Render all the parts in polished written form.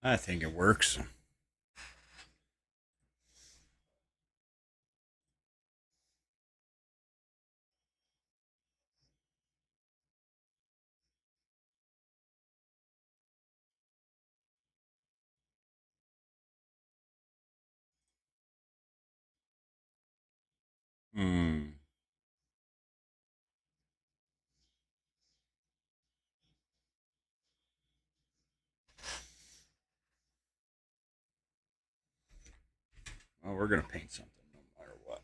I think it works. Hmm. Well, we're gonna paint something no matter what.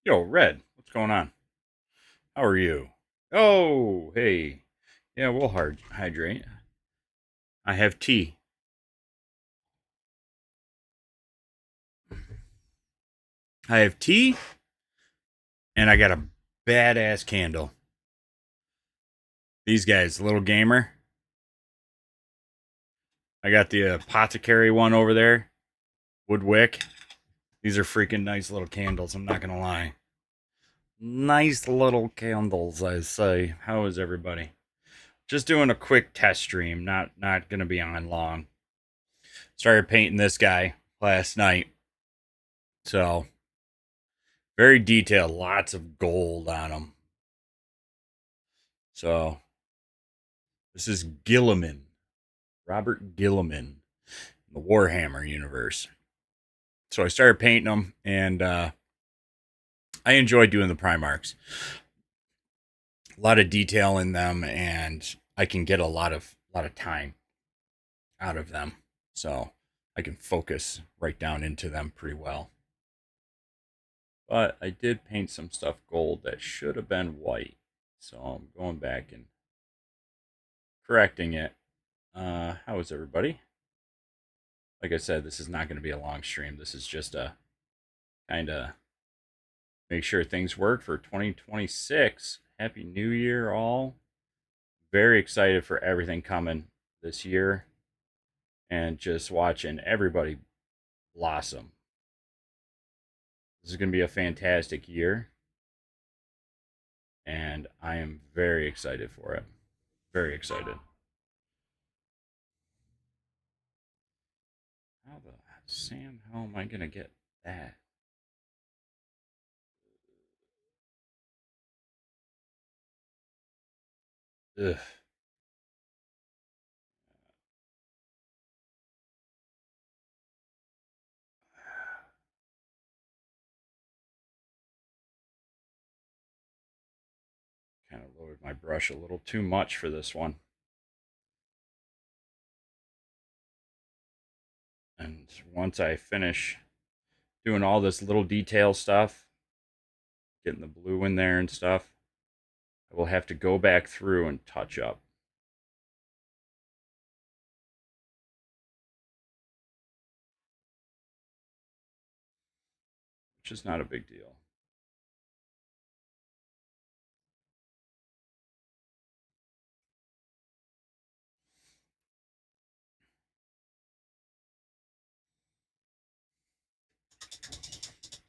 Yo, Red, what's going on? How are you? Oh, hey. Yeah, we'll hydrate. I have tea. I have tea, and I got a badass candle. These guys, little gamer. I got the apothecary one over there, wood wick. These are freaking nice little candles. I'm not gonna lie. Nice little candles, I say. How is everybody? Just doing a quick test stream. Not gonna be on long. Started painting this guy last night, so very detailed. Lots of gold on him. So this is Gilliman, Robert Gilliman, in the Warhammer universe. So I started painting them, and I enjoy doing the Primarchs. A lot of detail in them, and I can get a lot of time out of them. So I can focus right down into them pretty well. But I did paint some stuff gold that should have been white. So I'm going back and correcting it. How is everybody? Like I said, this is not going to be a long stream. This is just a kind of make sure things work for 2026. Happy New Year, all. Very excited for everything coming this year and just watching everybody blossom. This is going to be a fantastic year, and I am very excited for it. Very excited. How the Sam, how am I going to get that? Ugh. Kind of lowered my brush a little too much for this one. And once I finish doing all this little detail stuff, getting the blue in there and stuff, I will have to go back through and touch up. Which is not a big deal.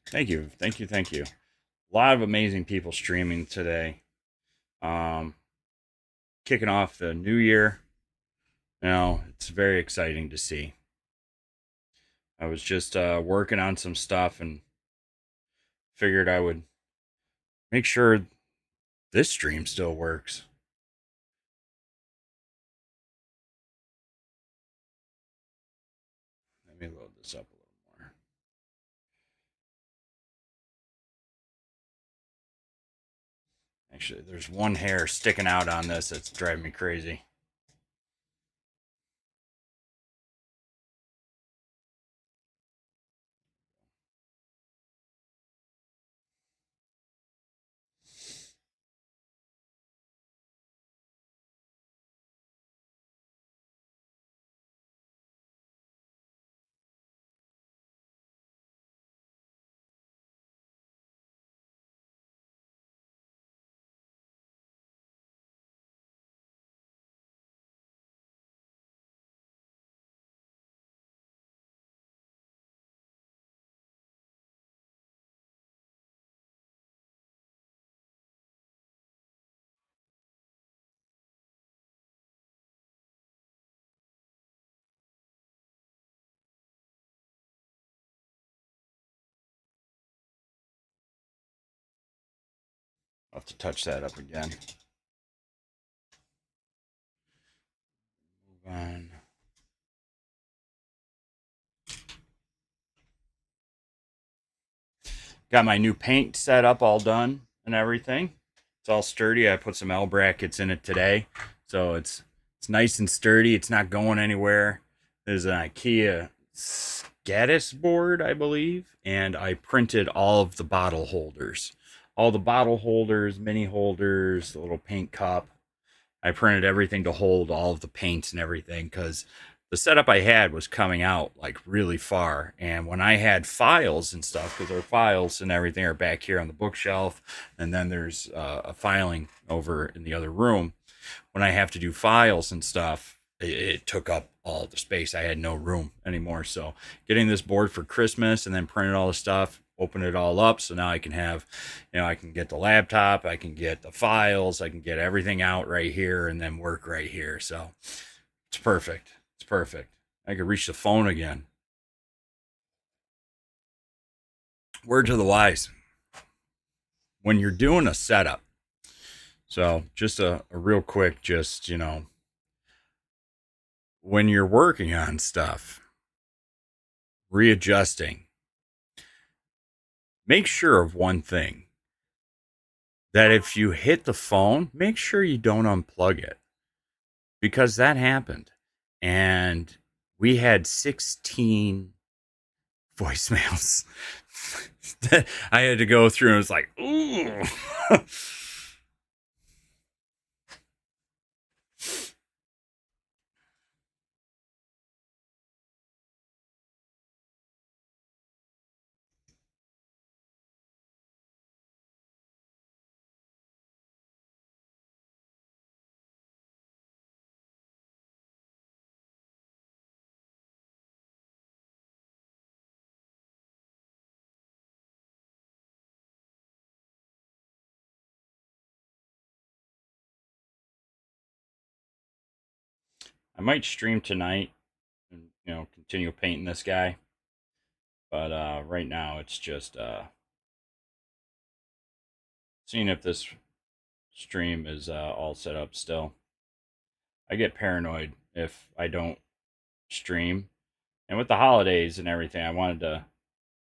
Thank you, thank you, thank you. A lot of amazing people streaming today. Um, Kicking off the new year. Now it's very exciting to see. I was just working on some stuff and figured I would make sure this stream still works. Let me load this up a little more. Actually, there's one hair sticking out on this that's driving me crazy. I'll have to touch that up again. Move on. Got my new paint set up all done and everything. It's all sturdy. I put some L brackets in it today, so it's nice and sturdy. It's not going anywhere. There's an IKEA Scadis board, I believe, and I printed all of the bottle holders. All the bottle holders, mini holders, the little paint cup. I printed everything to hold all of the paints and everything because the setup I had was coming out like really far. And when I had files and stuff, because our files and everything are back here on the bookshelf, and then there's a filing over in the other room. When I have to do files and stuff, it took up all the space. I had no room anymore. So getting this board for Christmas and then printed all the stuff, open it all up. So now I can have, I can get the laptop, I can get the files, I can get everything out right here and then work right here. So it's perfect. It's perfect. I could reach the phone again. Word to the wise. When you're doing a setup, so just a real quick, just, when you're working on stuff, readjusting, make sure of one thing, that if you hit the phone, make sure you don't unplug it, because that happened. And we had 16 voicemails that I had to go through, and it was like, ooh. I might stream tonight and, continue painting this guy. But right now, it's just seeing if this stream is all set up still. I get paranoid if I don't stream. And with the holidays and everything, I wanted to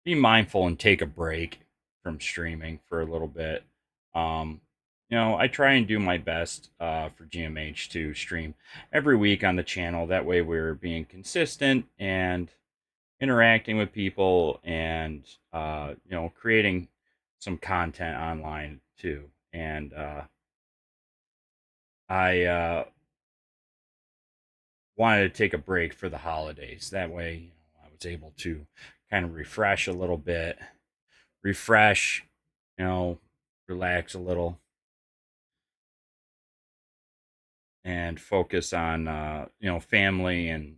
be mindful and take a break from streaming for a little bit. Um, I try and do my best for GMH to stream every week on the channel. That way, we're being consistent and interacting with people, and creating some content online too. And I wanted to take a break for the holidays. That way, I was able to kind of refresh a little bit, refresh, you know, relax a little, and focus on family and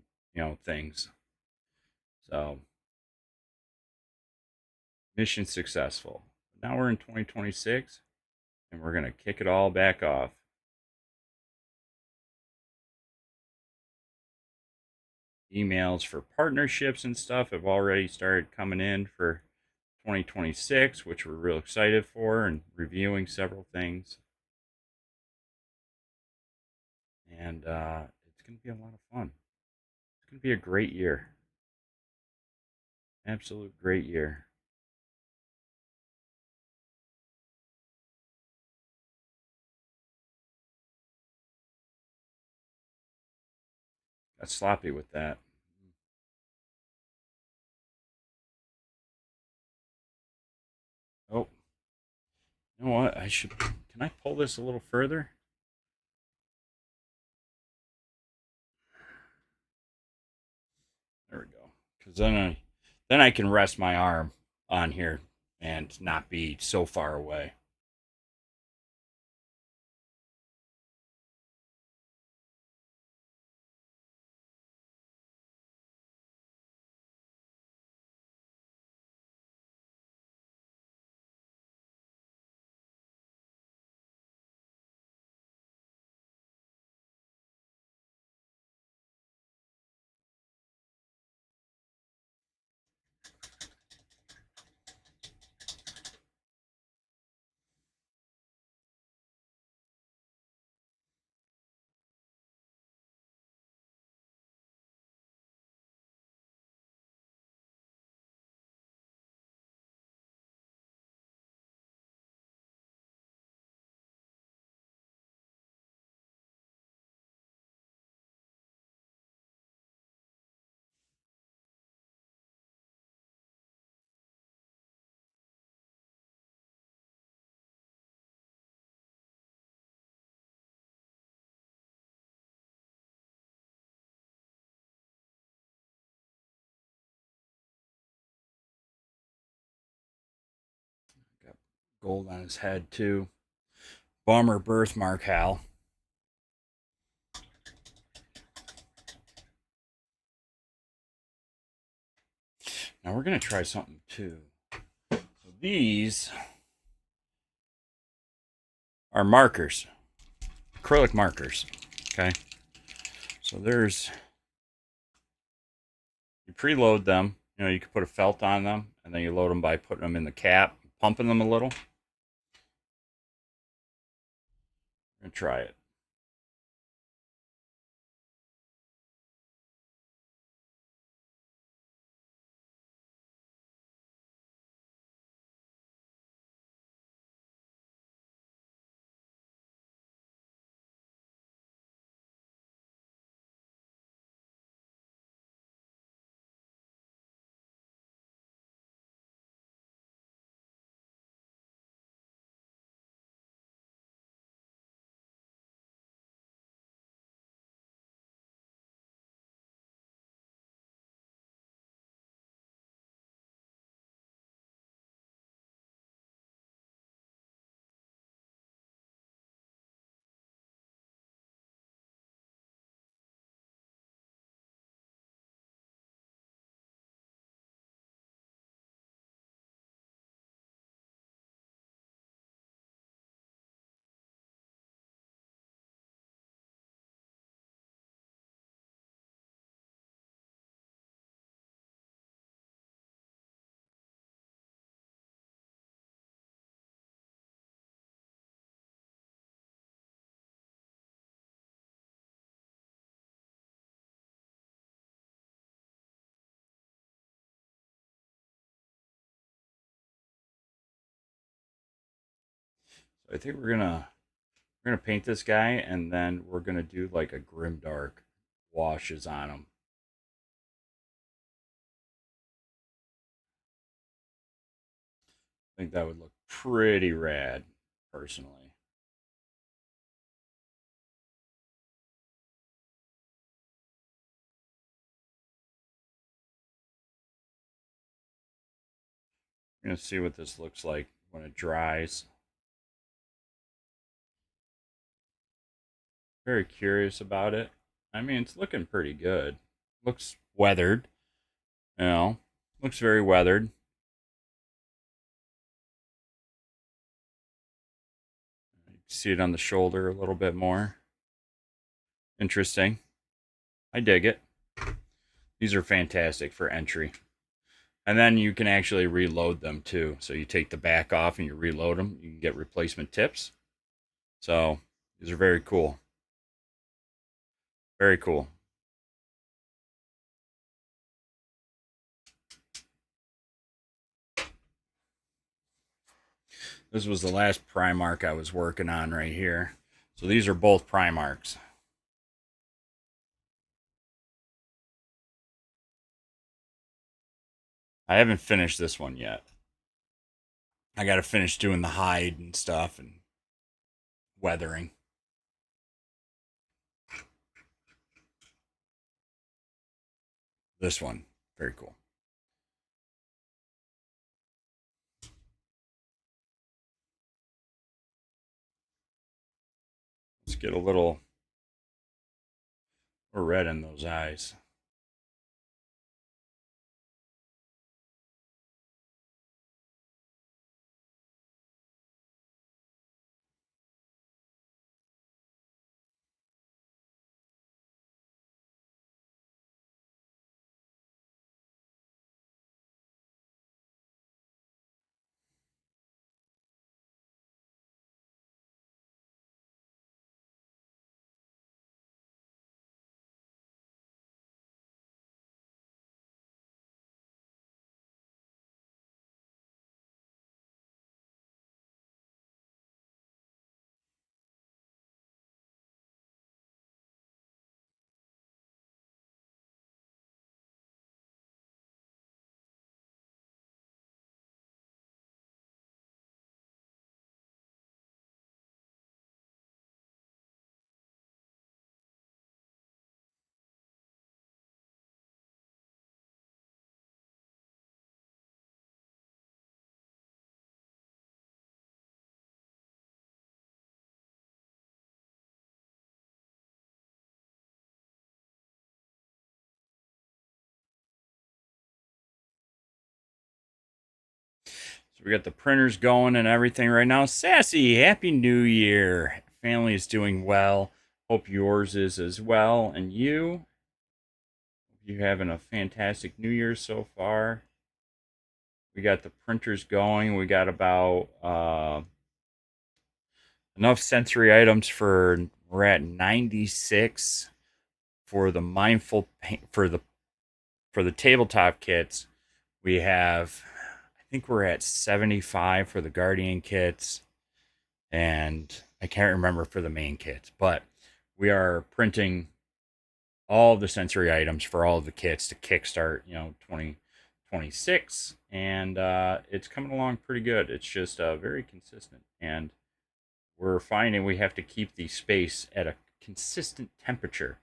things. So mission successful. Now we're in 2026, and we're gonna kick it all back off. Emails for partnerships and stuff have already started coming in for 2026, which we're real excited for, and reviewing several things. And it's going to be a lot of fun. It's going to be a great year. Absolute great year. Got sloppy with that. Oh, you know what? I should. Can I pull this a little further? There we go. Because then I can rest my arm on here and not be so far away. Gold on his head, too. Bummer birthmark, Hal. Now we're going to try something, too. So these are markers, acrylic markers. Okay. So there's, you preload them. You know, you can put a felt on them, and then you load them by putting them in the cap, pumping them a little. We're going to try it. So I think we're gonna paint this guy, and then we're gonna do like a grim dark washes on him. I think that would look pretty rad, personally. We're gonna see what this looks like when it dries. Very curious about it. I mean, it's looking pretty good. Looks weathered, you know. Looks very weathered. You can see it on the shoulder a little bit more. Interesting. I dig it. These are fantastic for entry. And then you can actually reload them too. So you take the back off and you reload them. You can get replacement tips. So these are very cool. Very cool. This was the last Primark I was working on right here. So these are both Primarks. I haven't finished this one yet. I got to finish doing the hide and stuff and weathering. This one, very cool. Let's get a little red in those eyes. So we got the printers going and everything right now. Sassy, happy new year. Family is doing well. Hope yours is as well. And you having a fantastic new year so far. We got the printers going. We got about enough sensory items for we're at 96 for the mindful for the tabletop kits. We have I think we're at 75 for the guardian kits, and I can't remember for the main kits, but we are printing all the sensory items for all of the kits to kickstart 2026, and it's coming along pretty good. It's just very consistent, and we're finding we have to keep the space at a consistent temperature.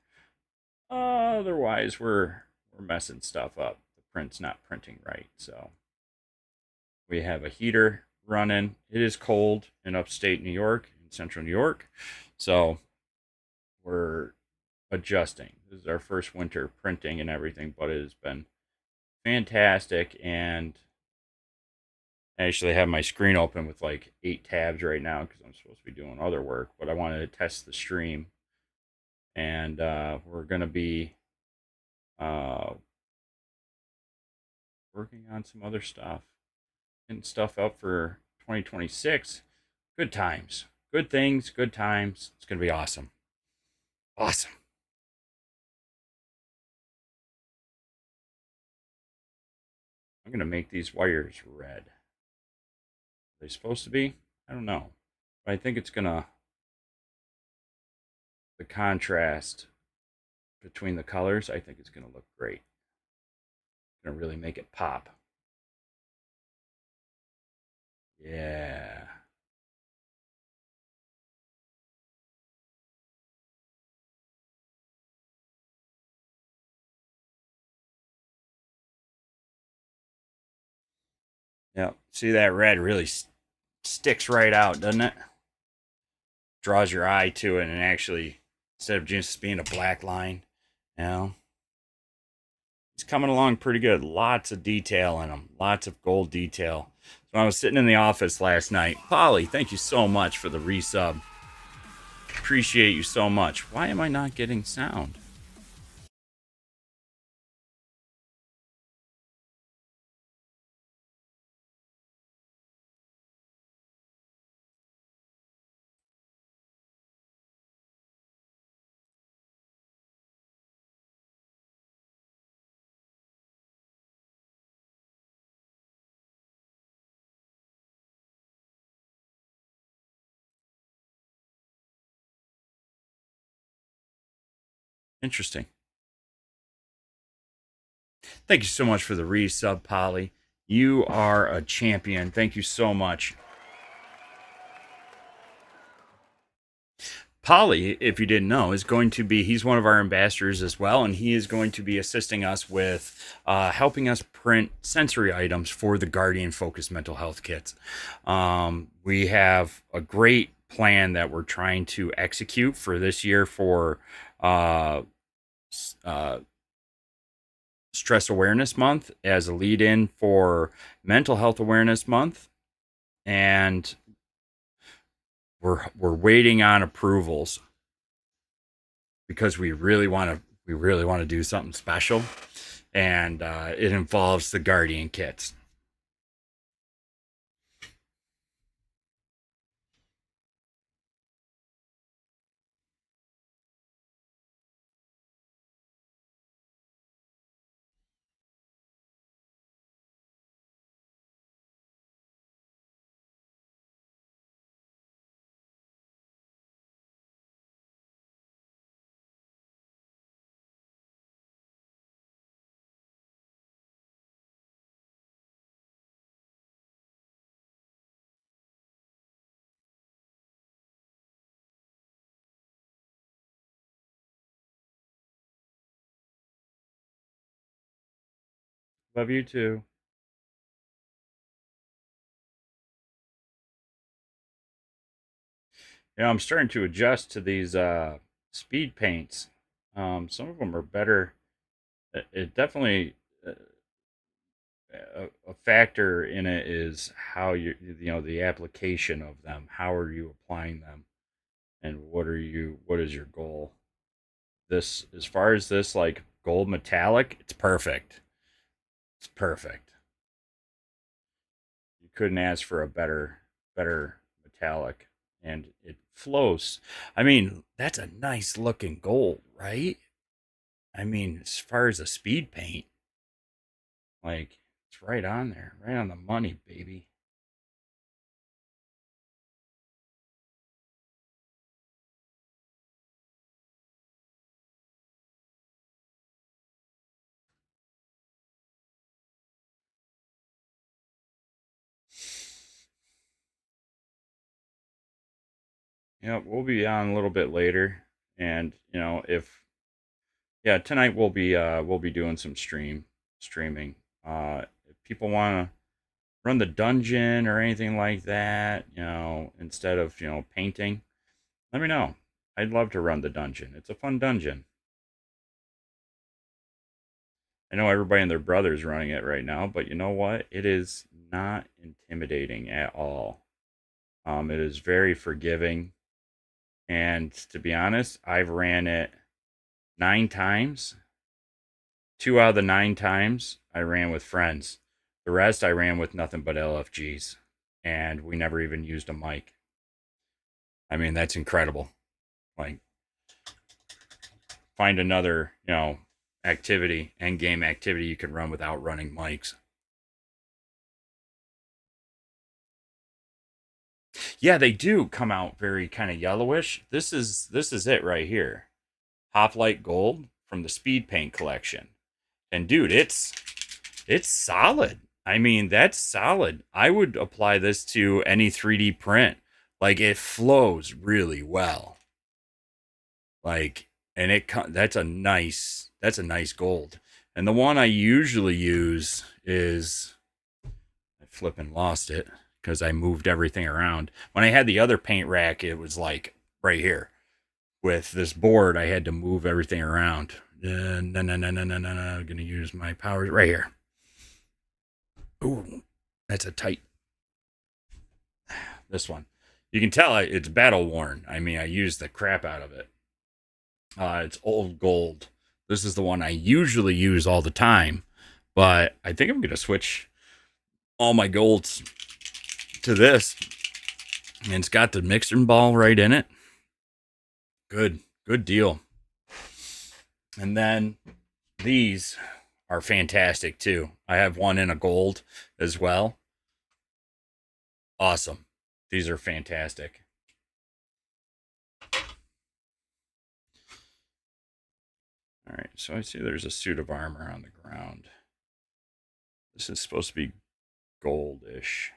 Otherwise, we're messing stuff up. The print's not printing right. So we have a heater running. It is cold in upstate New York, in central New York. So we're adjusting. This is our first winter printing and everything, but it has been fantastic. And I actually have my screen open with like 8 tabs right now because I'm supposed to be doing other work, but I wanted to test the stream. And we're going to be uh, working on some other stuff and stuff up for 2026. Good times, good things, good times. It's going to be awesome. Awesome. I'm going to make these wires red. Are they supposed to be? I don't know. But I think it's going to, the contrast between the colors, I think it's going to look great. It's going to really make it pop. Yeah. Yep. See, that red really sticks right out, doesn't it? Draws your eye to it, and actually, instead of just being a black line, you know, it's coming along pretty good. Lots of detail in them, lots of gold detail. So I was sitting in the office last night. Polly, thank you so much for the resub. Appreciate you so much. Why am I not getting sound? Interesting. Thank you so much for the resub, Polly. You are a champion. Thank you so much. Polly, if you didn't know, is going to be, he's one of our ambassadors as well, and he is going to be assisting us with helping us print sensory items for the Guardian Focus Mental Health Kits. We have a great plan that we're trying to execute for this year for uh, uh, Stress Awareness Month as a lead in for Mental Health Awareness Month. And we're waiting on approvals because we really want to do something special, and it involves the Guardian kits. Love you too. I'm starting to adjust to these speed paints. Some of them are better. It definitely a factor in it is how you know the application of them. How are you applying them, and what is your goal? This as far as this like gold metallic, it's perfect. It's perfect. You couldn't ask for a better metallic, and it flows. I mean, that's a nice looking gold, right? I mean, as far as the speed paint, like it's right on there, right on the money, baby. Yeah, we'll be on a little bit later, and you know if yeah tonight we'll be doing some streaming. If people want to run the dungeon or anything like that, you know, instead of painting, let me know. I'd love to run the dungeon. It's a fun dungeon. I know everybody and their brother's running it right now, but you know what? It is not intimidating at all. It is very forgiving, and to be honest, I've ran it 9 times. 2 out of the 9 times I ran with friends. The rest I ran with nothing but LFGs, and we never even used a mic. I mean, that's incredible. Like, find another, activity, end game activity you can run without running mics. Yeah, they do come out very kind of yellowish. This is it right here. Hoplite Gold from the Speed Paint collection. And dude, it's solid. I mean, that's solid. I would apply this to any 3D print. Like it flows really well. Like and that's a nice gold. And the one I usually use is I flipping lost it because I moved everything around. When I had the other paint rack, it was like right here. With this board, I had to move everything around. No, no, no, no, no, no, no. I'm gonna use my powers right here. Ooh, that's a tight. This one, you can tell it's battle worn. I mean, I used the crap out of it. It's old gold. This is the one I usually use all the time, but I think I'm gonna switch all my golds to this. And it's got the mixing ball right in it. Good, good deal. And then these are fantastic too. I have one in a gold as well. Awesome. These are fantastic. All right, so I see there's a suit of armor on the ground. This is supposed to be goldish.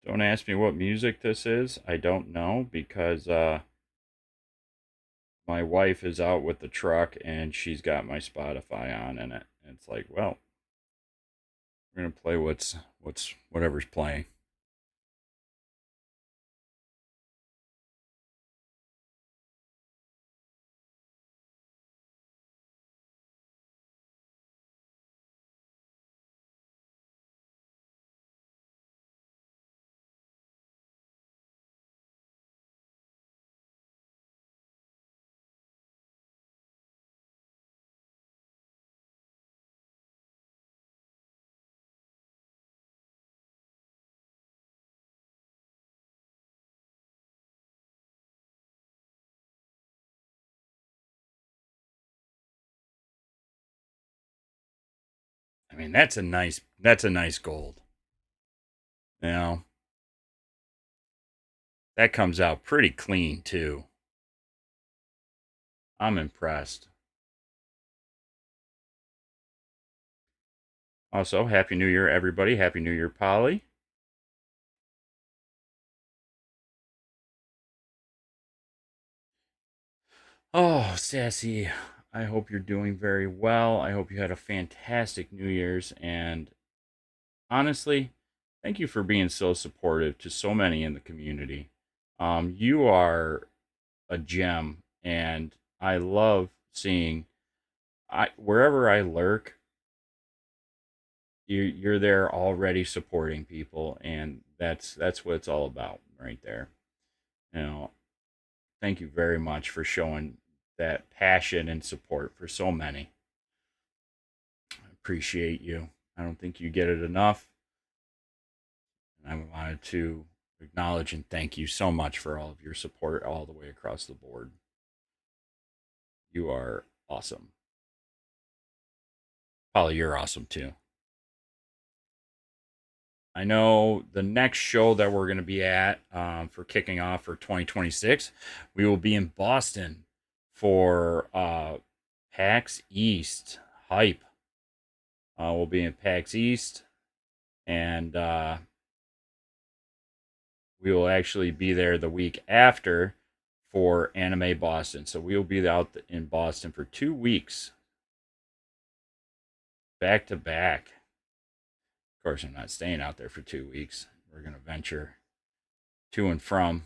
Don't ask me what music this is. I don't know because my wife is out with the truck and she's got my Spotify on in it. And it's like, well, we're gonna play what's whatever's playing. I mean, that's a nice gold. You know, that comes out pretty clean too. I'm impressed. Also, Happy New Year, everybody. Happy New Year, Polly. Oh, Sassy, I hope you're doing very well. I hope you had a fantastic New Year's. And honestly, thank you for being so supportive to so many in the community. You are a gem, and I love seeing wherever I lurk, you're there already supporting people, and that's what it's all about right there. You know, thank you very much for showing that passion and support for so many. I appreciate you. I don't think you get it enough. And I wanted to acknowledge and thank you so much for all of your support all the way across the board. You are awesome. Polly, you're awesome too. I know the next show that we're going to be at for kicking off for 2026, we will be in Boston for PAX East hype. We'll be in PAX East, and we will actually be there the week after for Anime Boston. So we will be out in Boston for 2 weeks, back to back. Of course, I'm not staying out there for 2 weeks. We're going to venture to and from.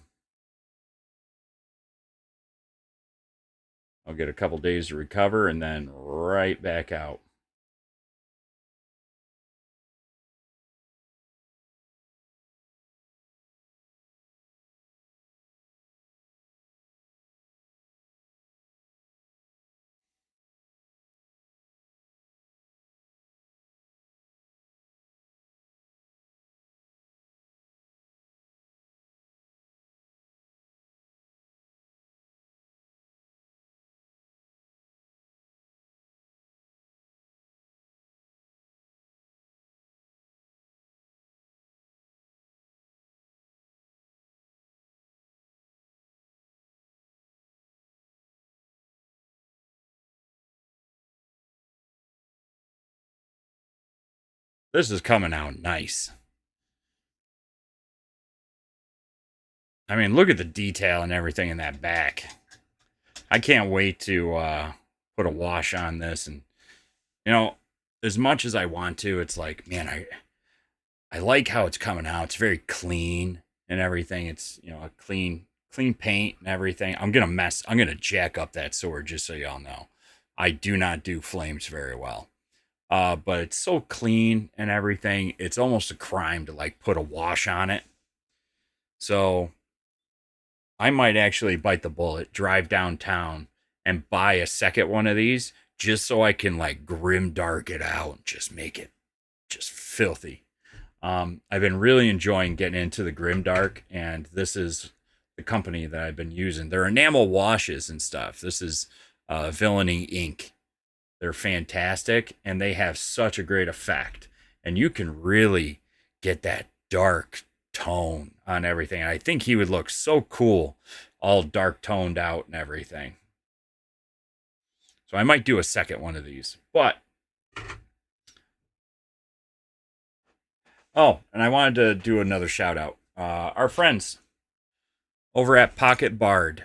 I'll get a couple days to recover and then right back out. This is coming out nice. I mean, look at the detail and everything in that back. I can't wait to put a wash on this. And, you know, as much as I want to, it's like, man, I like how it's coming out. It's very clean and everything. It's, a clean paint and everything. I'm gonna jack up that sword just so y'all know. I do not do flames very well. But it's so clean and everything. It's almost a crime to like put a wash on it. So I might actually bite the bullet, drive downtown and buy a second one of these just so I can like grim dark it out and just make it just filthy. I've been really enjoying getting into the grimdark, and this is the company that I've been using. They're enamel washes and stuff. This is Villainy Ink. They're fantastic, and they have such a great effect. And you can really get that dark tone on everything. And I think he would look so cool, all dark toned out and everything. So I might do a second one of these. But and I wanted to do another shout out. Our friends over at Pocket Bard.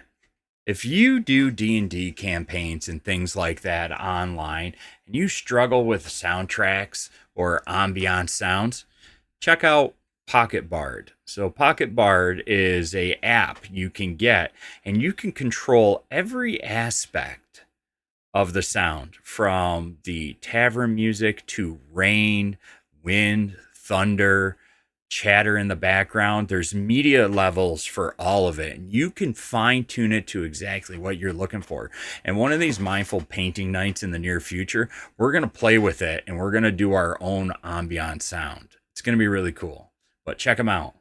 If you do D&D campaigns and things like that online and you struggle with soundtracks or ambient sounds, check out Pocket Bard. So Pocket Bard is a app you can get, and you can control every aspect of the sound, from the tavern music to rain, wind, thunder, chatter in the background. There's media levels for all of it, and you can fine tune it to exactly what you're looking for. And one of these mindful painting nights in the near future, we're going to play with it and we're going to do our own ambient sound. It's going to be really cool. But check them out.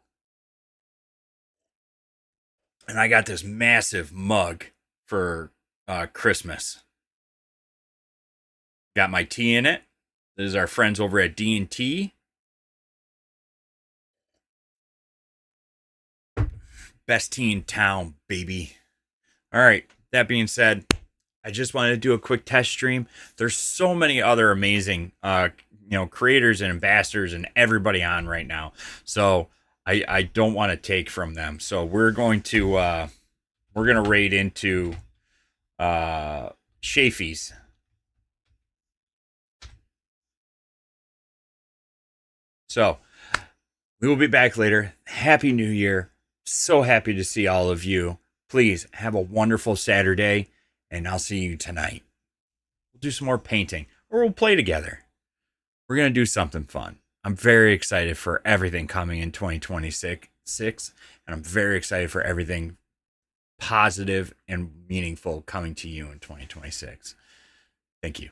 And I got this massive mug for Christmas. Got my tea in it. This is our friends over at D&T. Best tea in town, baby. All right. That being said, I just wanted to do a quick test stream. There's so many other amazing, creators and ambassadors and everybody on right now. So I don't want to take from them. So we're gonna raid into Shafee's. So we will be back later. Happy New Year. So happy to see all of you. Please have a wonderful Saturday, and I'll see you tonight. We'll do some more painting, or we'll play together. We're going to do something fun. I'm very excited for everything coming in 2026, and I'm very excited for everything positive and meaningful coming to you in 2026. Thank you.